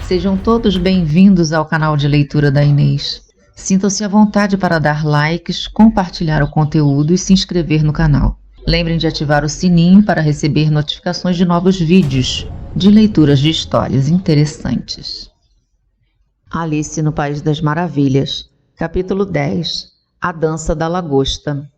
Sejam todos bem-vindos ao canal de leitura da Inês. Sintam-se à vontade para dar likes, compartilhar o conteúdo e se inscrever no canal. Lembrem de ativar o sininho para receber notificações de novos vídeos de leituras de histórias interessantes. Alice no País das Maravilhas, capítulo 10. A Dança da Lagosta.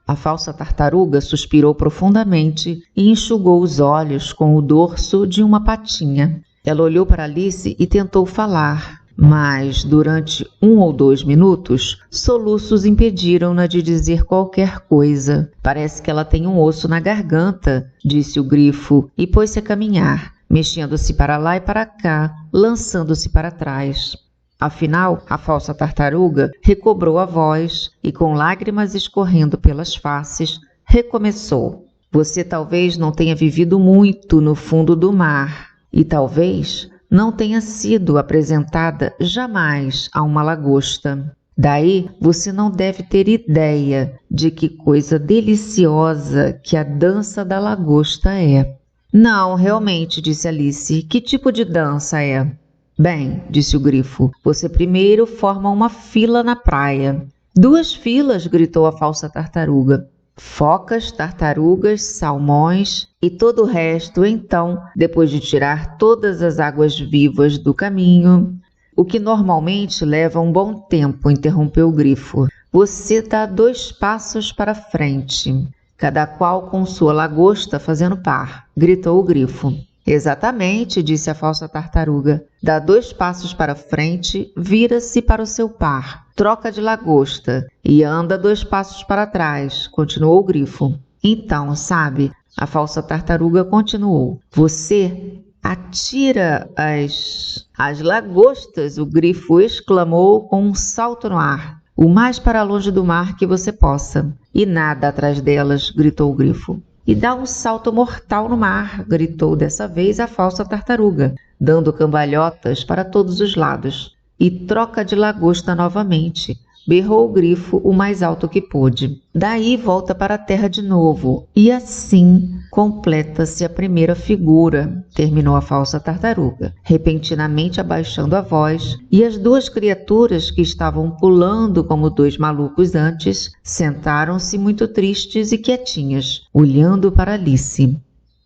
A falsa tartaruga suspirou profundamente e enxugou os olhos com o dorso de uma patinha. Ela olhou para Alice e tentou falar, mas durante 1 ou 2 minutos, soluços impediram-na de dizer qualquer coisa. Parece que ela tem um osso na garganta, disse o grifo e pôs-se a caminhar, mexendo-se para lá e para cá, lançando-se para trás. Afinal, a falsa tartaruga recobrou a voz e, com lágrimas escorrendo pelas faces, recomeçou. Você talvez não tenha vivido muito no fundo do mar e talvez não tenha sido apresentada jamais a uma lagosta. Daí, você não deve ter ideia de que coisa deliciosa que a dança da lagosta é. Não, realmente, disse Alice. Que tipo de dança é? Bem, disse o grifo, você primeiro forma uma fila na praia. 2 filas, gritou a falsa tartaruga. Focas, tartarugas, salmões e todo o resto, então, depois de tirar todas as águas vivas do caminho. O que normalmente leva um bom tempo, interrompeu o grifo. Você dá 2 passos para frente, cada qual com sua lagosta fazendo par, gritou o grifo. Exatamente, disse a falsa tartaruga. Dá 2 passos para frente, vira-se para o seu par, troca de lagosta e anda 2 passos para trás, continuou o grifo. Então, sabe, a falsa tartaruga continuou. Você atira as lagostas, o grifo exclamou com um salto no ar. O mais para longe do mar que você possa. E nada atrás delas, gritou o grifo. E dá um salto mortal no mar, gritou dessa vez a falsa tartaruga, dando cambalhotas para todos os lados. E troca de lagosta novamente, berrou o grifo o mais alto que pôde. Daí volta para a terra de novo, e assim completa-se a primeira figura, terminou a falsa tartaruga, repentinamente abaixando a voz, e as 2 criaturas que estavam pulando como 2 malucos antes, sentaram-se muito tristes e quietinhas, olhando para Alice.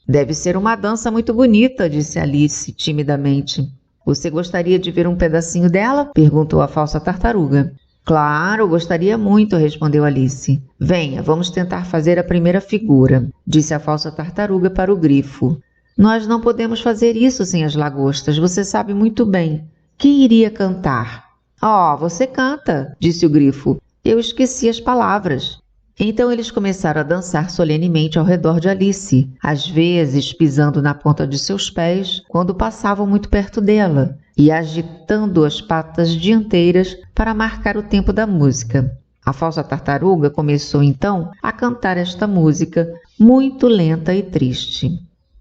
Deve ser uma dança muito bonita, disse Alice timidamente. Você gostaria de ver um pedacinho dela? Perguntou a falsa tartaruga. Claro, gostaria muito, respondeu Alice. Venha, vamos tentar fazer a primeira figura, disse a falsa tartaruga para o grifo. Nós não podemos fazer isso sem as lagostas, você sabe muito bem. Quem iria cantar? Você canta, disse o grifo. Eu esqueci as palavras. Então eles começaram a dançar solenemente ao redor de Alice, às vezes pisando na ponta de seus pés quando passavam muito perto dela e agitando as patas dianteiras para marcar o tempo da música. A falsa tartaruga começou então a cantar esta música, muito lenta e triste.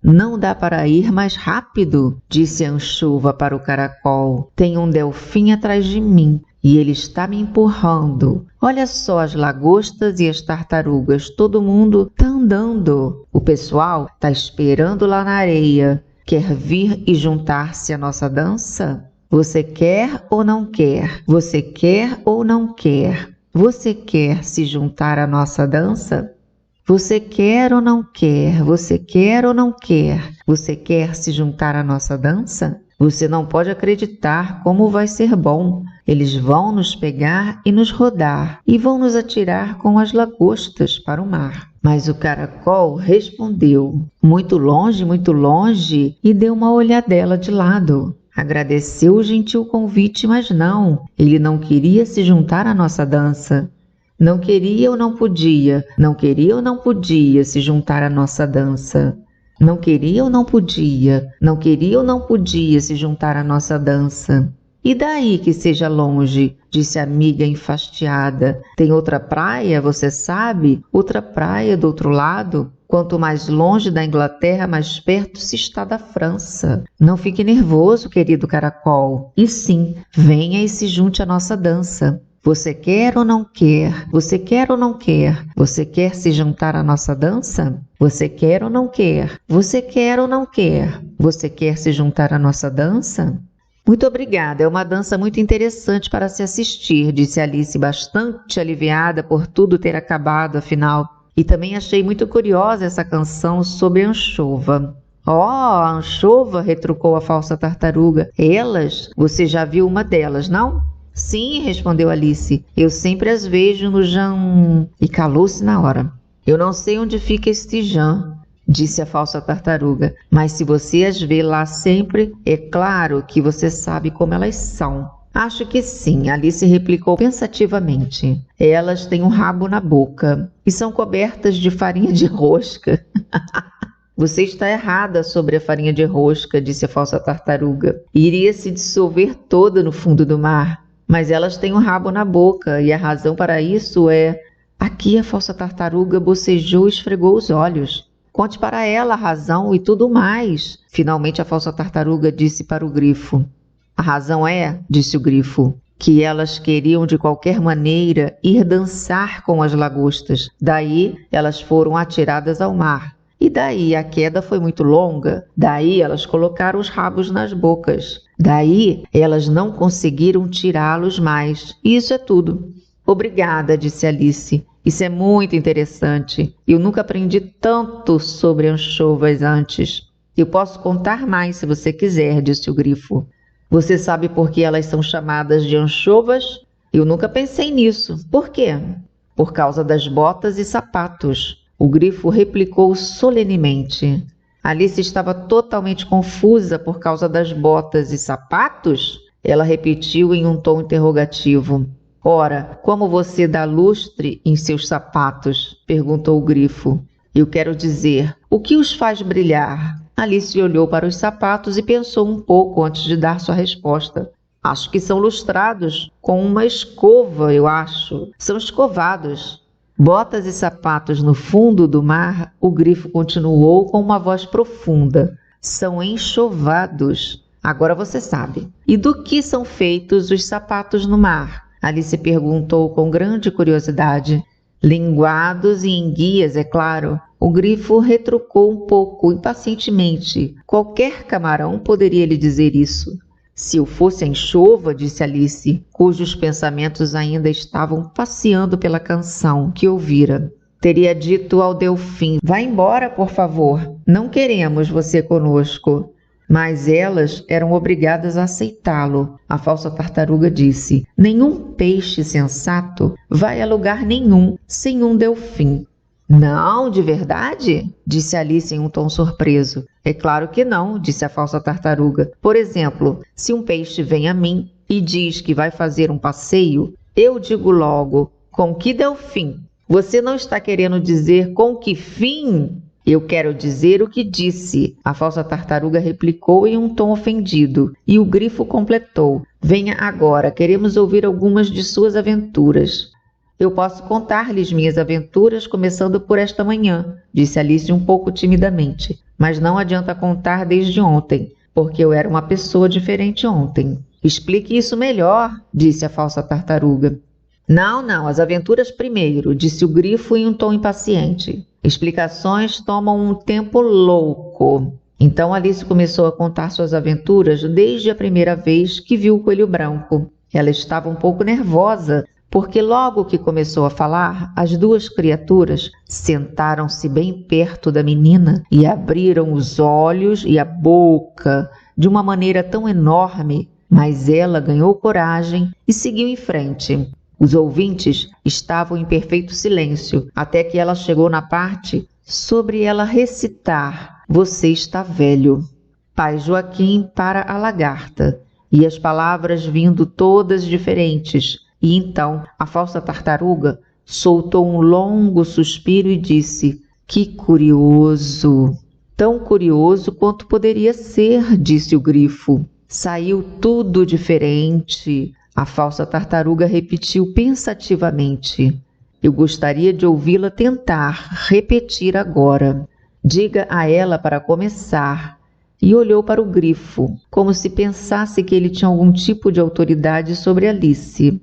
Não dá para ir mais rápido, disse a anchova para o caracol. Tem um delfim atrás de mim e ele está me empurrando. Olha só as lagostas e as tartarugas, todo mundo está andando. O pessoal está esperando lá na areia. Quer vir e juntar-se à nossa dança? Você quer ou não quer? Você quer ou não quer? Você quer se juntar à nossa dança? Você quer ou não quer? Você quer ou não quer? Você quer se juntar à nossa dança? Você não pode acreditar como vai ser bom. Eles vão nos pegar e nos rodar e vão nos atirar com as lagostas para o mar. Mas o caracol respondeu, muito longe, e deu uma olhadela de lado. Agradeceu o gentil convite, mas não, ele não queria se juntar à nossa dança. Não queria ou não podia, não queria ou não podia se juntar à nossa dança. Não queria ou não podia, não queria ou não podia se juntar à nossa dança. E daí que seja longe, disse a amiga enfastiada. Tem outra praia, você sabe? Outra praia do outro lado? Quanto mais longe da Inglaterra, mais perto se está da França. Não fique nervoso, querido caracol. E sim, venha e se junte à nossa dança. Você quer ou não quer? Você quer ou não quer? Você quer se juntar à nossa dança? Você quer ou não quer? Você quer ou não quer? Você quer se juntar à nossa dança? Muito obrigada, é uma dança muito interessante para se assistir, disse Alice, bastante aliviada por tudo ter acabado, afinal. E também achei muito curiosa essa canção sobre a anchova. Oh, a anchova, retrucou a falsa tartaruga. Elas? Você já viu uma delas, não? Sim, respondeu Alice. Eu sempre as vejo no Jan... E calou-se na hora. Eu não sei onde fica este Jan, disse a falsa tartaruga, mas se você as vê lá sempre, é claro que você sabe como elas são. Acho que sim, Alice replicou pensativamente. Elas têm um rabo na boca e são cobertas de farinha de rosca. Você está errada sobre a farinha de rosca, disse a falsa tartaruga. Iria se dissolver toda no fundo do mar. Mas elas têm um rabo na boca e a razão para isso é... Aqui a falsa tartaruga bocejou e esfregou os olhos. Conte para ela a razão e tudo mais. Finalmente a falsa tartaruga disse para o grifo. A razão é, disse o grifo, que elas queriam de qualquer maneira ir dançar com as lagostas. Daí elas foram atiradas ao mar. E daí a queda foi muito longa. Daí elas colocaram os rabos nas bocas. Daí elas não conseguiram tirá-los mais. E isso é tudo. Obrigada, disse Alice. Isso é muito interessante. Eu nunca aprendi tanto sobre anchovas antes. Eu posso contar mais se você quiser, disse o grifo. Você sabe por que elas são chamadas de anchovas? Eu nunca pensei nisso. Por quê? Por causa das botas e sapatos. O grifo replicou solenemente. Alice estava totalmente confusa por causa das botas e sapatos? Ela repetiu em um tom interrogativo. Ora, como você dá lustre em seus sapatos? Perguntou o grifo. Eu quero dizer, o que os faz brilhar? Alice olhou para os sapatos e pensou um pouco antes de dar sua resposta. Acho que são lustrados com uma escova, eu acho. São escovados. Botas e sapatos no fundo do mar, o grifo continuou com uma voz profunda. São enxovados. Agora você sabe. E do que são feitos os sapatos no mar? Alice perguntou com grande curiosidade. Linguados e enguias, é claro. O grifo retrucou um pouco impacientemente. Qualquer camarão poderia lhe dizer isso. Se eu fosse a anchova, disse Alice, cujos pensamentos ainda estavam passeando pela canção que ouvira. Teria dito ao Delfim, vá embora, por favor. Não queremos você conosco. Mas elas eram obrigadas a aceitá-lo. A falsa tartaruga disse, nenhum peixe sensato vai a lugar nenhum sem um delfim. Não, de verdade? Disse Alice em um tom surpreso. É claro que não, disse a falsa tartaruga. Por exemplo, se um peixe vem a mim e diz que vai fazer um passeio, eu digo logo, com que delfim? Você não está querendo dizer com que fim? Eu quero dizer o que disse, a falsa tartaruga replicou em um tom ofendido, e o grifo completou. Venha agora, queremos ouvir algumas de suas aventuras. Eu posso contar-lhes minhas aventuras começando por esta manhã, disse Alice um pouco timidamente, mas não adianta contar desde ontem, porque eu era uma pessoa diferente ontem. Explique isso melhor, disse a falsa tartaruga. Não, as aventuras primeiro, disse o grifo em um tom impaciente. Explicações tomam um tempo louco. Então Alice começou a contar suas aventuras desde a primeira vez que viu o coelho branco. Ela estava um pouco nervosa, porque logo que começou a falar, as duas criaturas sentaram-se bem perto da menina e abriram os olhos e a boca de uma maneira tão enorme, mas ela ganhou coragem e seguiu em frente. Os ouvintes estavam em perfeito silêncio, até que ela chegou na parte sobre ela recitar Você está velho. Pai Joaquim para a lagarta. E as palavras vindo todas diferentes. E então a falsa tartaruga soltou um longo suspiro e disse, que curioso! Tão curioso quanto poderia ser, disse o grifo. Saiu tudo diferente. A falsa tartaruga repetiu pensativamente. Eu gostaria de ouvi-la tentar repetir agora. Diga a ela para começar. E olhou para o grifo, como se pensasse que ele tinha algum tipo de autoridade sobre Alice.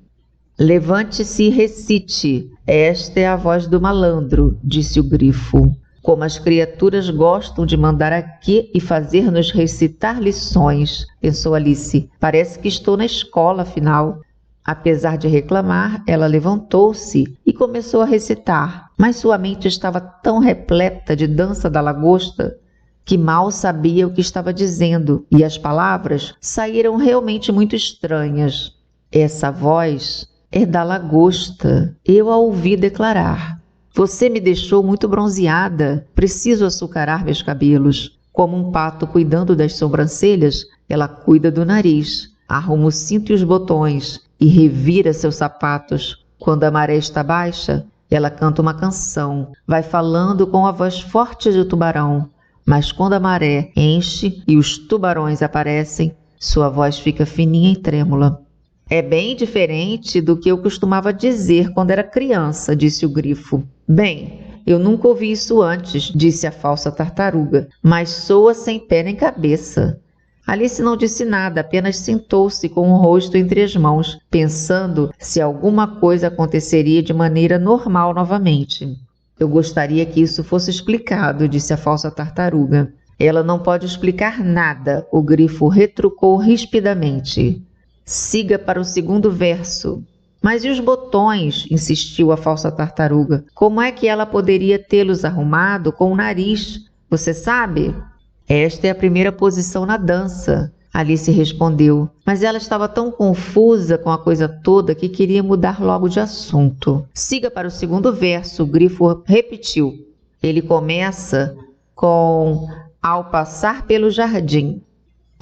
Levante-se e recite. Esta é a voz do malandro, disse o grifo. Como as criaturas gostam de mandar aqui e fazer-nos recitar lições, pensou Alice. Parece que estou na escola, afinal. Apesar de reclamar, ela levantou-se e começou a recitar, mas sua mente estava tão repleta de dança da lagosta que mal sabia o que estava dizendo, e as palavras saíram realmente muito estranhas. Essa voz é da lagosta, eu a ouvi declarar. Você me deixou muito bronzeada, preciso açucarar meus cabelos. Como um pato cuidando das sobrancelhas, ela cuida do nariz, arruma o cinto e os botões e revira seus sapatos. Quando a maré está baixa, ela canta uma canção, vai falando com a voz forte de tubarão. Mas quando a maré enche e os tubarões aparecem, sua voz fica fininha e trêmula. É bem diferente do que eu costumava dizer quando era criança, disse o grifo. Bem, eu nunca ouvi isso antes, disse a falsa tartaruga, mas soa sem pé nem cabeça. Alice não disse nada, apenas sentou-se com o rosto entre as mãos, pensando se alguma coisa aconteceria de maneira normal novamente. Eu gostaria que isso fosse explicado, disse a falsa tartaruga. Ela não pode explicar nada, o grifo retrucou rispidamente. Siga para o segundo verso. Mas e os botões? Insistiu a falsa tartaruga. Como é que ela poderia tê-los arrumado com o nariz? Você sabe? Esta é a primeira posição na dança, Alice respondeu. Mas ela estava tão confusa com a coisa toda que queria mudar logo de assunto. Siga para o segundo verso, o grifo repetiu. Ele começa com ao passar pelo jardim.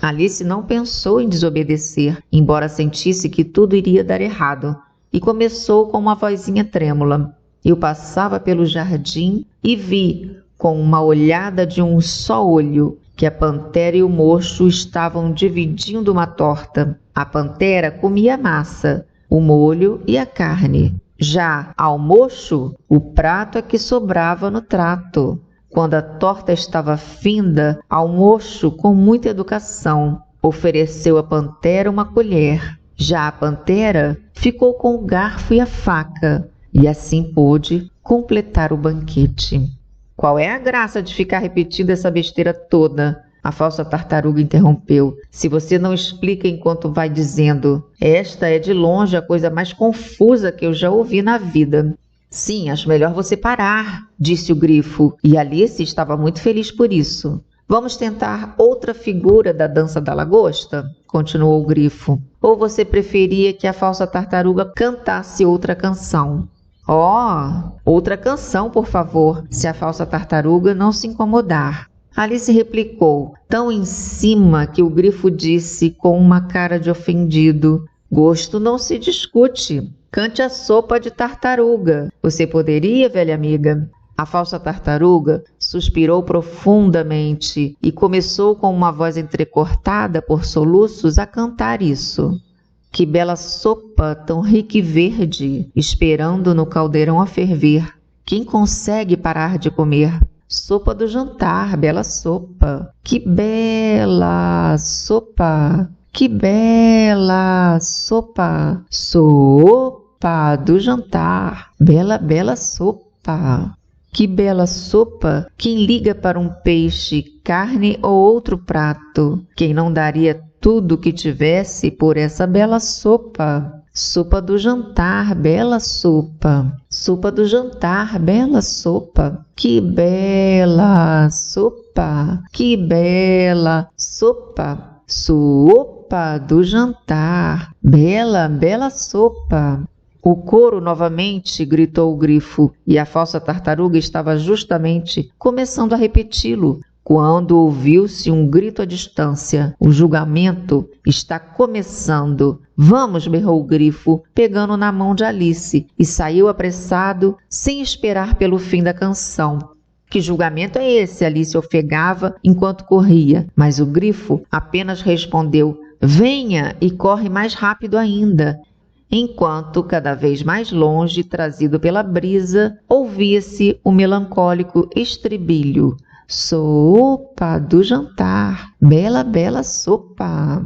Alice não pensou em desobedecer, embora sentisse que tudo iria dar errado, e começou com uma vozinha trêmula. Eu passava pelo jardim e vi, com uma olhada de um só olho, que a pantera e o mocho estavam dividindo uma torta. A pantera comia a massa, o molho e a carne. Já ao mocho, o prato é que sobrava no trato. Quando a torta estava finda, ao mocho, com muita educação, ofereceu à pantera uma colher. Já a pantera ficou com o garfo e a faca, e assim pôde completar o banquete. Qual é a graça de ficar repetindo essa besteira toda? A falsa tartaruga interrompeu. Se você não explica enquanto vai dizendo, esta é de longe a coisa mais confusa que eu já ouvi na vida. Sim, acho melhor você parar, disse o grifo, e Alice estava muito feliz por isso. Vamos tentar outra figura da dança da lagosta? Continuou o grifo. Ou você preferia que a falsa tartaruga cantasse outra canção? Oh, outra canção, por favor, se a falsa tartaruga não se incomodar. Alice replicou, tão em cima que o grifo disse com uma cara de ofendido. Gosto não se discute. Cante a sopa de tartaruga. Você poderia, velha amiga? A falsa tartaruga suspirou profundamente e começou com uma voz entrecortada por soluços a cantar isso. Que bela sopa, tão rica e verde, esperando no caldeirão a ferver. Quem consegue parar de comer? Sopa do jantar, bela sopa. Que bela sopa, que bela sopa. Sopa do jantar, bela, bela sopa. Que bela sopa, quem liga para um peixe, carne ou outro prato? Quem não daria tudo o que tivesse por essa bela sopa? Sopa do jantar, bela sopa. Sopa do jantar, bela sopa. Que bela sopa, que bela sopa. Sopa do jantar, bela, bela sopa. O coro novamente, gritou o grifo, e a falsa tartaruga estava justamente começando a repeti-lo, quando ouviu-se um grito à distância. O julgamento está começando. Vamos, berrou o grifo, pegando na mão de Alice, e saiu apressado, sem esperar pelo fim da canção. Que julgamento é esse? Alice ofegava enquanto corria, mas o grifo apenas respondeu, venha, e corre mais rápido ainda. Enquanto, cada vez mais longe, trazido pela brisa, ouvia-se o melancólico estribilho. Sopa do jantar, bela, bela sopa.